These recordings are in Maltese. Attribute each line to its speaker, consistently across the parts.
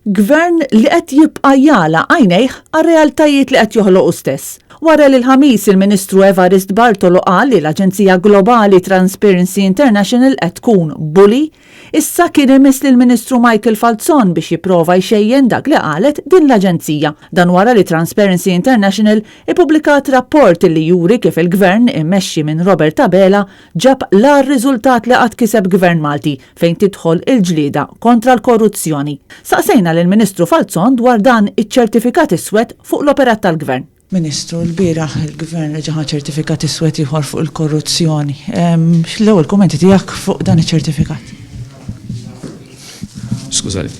Speaker 1: Gvern li qed jibqa' jala għajnejh għar-realtajiet li qed joħloqu stess. Wara li l-ħamis il-Ministru Evarist Bartolo qal li l-Aġenzija Globali Transparency International qed tkun bully, issa kien imiss lill-Ministru Michael Falzon biex jipprova jxejjen dak li qalet din l-Aġenzija. Dan wara li Transparency International ippubblikat rapport li juri kif il-Gvern immexxi minn Robert Abela ġab l-ar riżultat li qatt kiseb Gvern Malti fejn tidħol il-ġlieda kontra l-korruzzjoni. Saqsejna lill-Ministru Falzon dwar dan iċ-ċertifikat iswed fuq l-operat tal-Gvern.
Speaker 2: Ministru, l-bieraħ il-Gvern reġaħa ċertifikat iswed ieħor fuq il-korruzzjoni. L-ewwel kummenti tiegħek fuq dan iċ-ċertifikat?
Speaker 3: Skużali,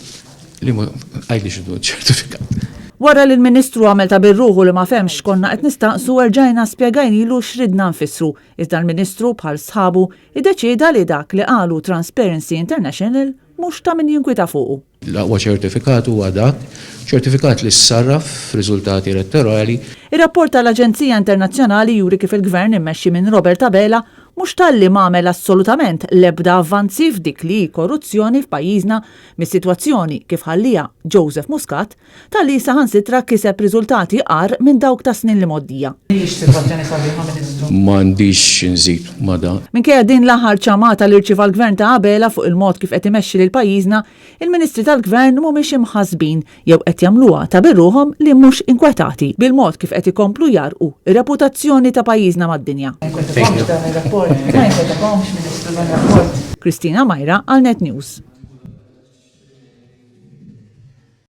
Speaker 3: li ma għajli xidu ċertifikat.
Speaker 1: Wara li l-Ministru għamel ta' birruħu li ma femx konna qed nistaqsu erġajna spjegajnilu x'ridna nfissru, iżda l-Ministru bħal sħabu iddeċieda li dak li qalu Transparency International mhux ta' min jinkwita fuqu.
Speaker 3: L-aqwa ċertifikat huwa dak, ċertifikat li s-sarraf f'riżultati elettorali.
Speaker 1: Ir-rapport tal-Aġenzija Internazzjonali juri kif il-Gvern immexxi minn Robert Abela mhux talli m'għamel assolutament l-ebda avvanzi f'dik li korruzzjoni f'pajjiżna mis-sitwazzjoni kif ħallija Joseph Muscat talli saħansitra kiseb riżultati qar minn dawk ta' snin li moddija.
Speaker 3: M'għandix inżid ma' dan.
Speaker 1: Minkejja din l-aħħar ċamata li rċieva l-Gvern ta' Abela fuq il-mod kif qed imexxi lil pajjiżna, il-Ministri tal-Gvern mhumiex imħassbin jew qed jagħmluha ta' birruhom li mhux inkwetati bil-mod kif qed ikomplu jarqu ir-reputazzjoni ta' pajjiżna mad-dinja. Kristina Majra għal Net News.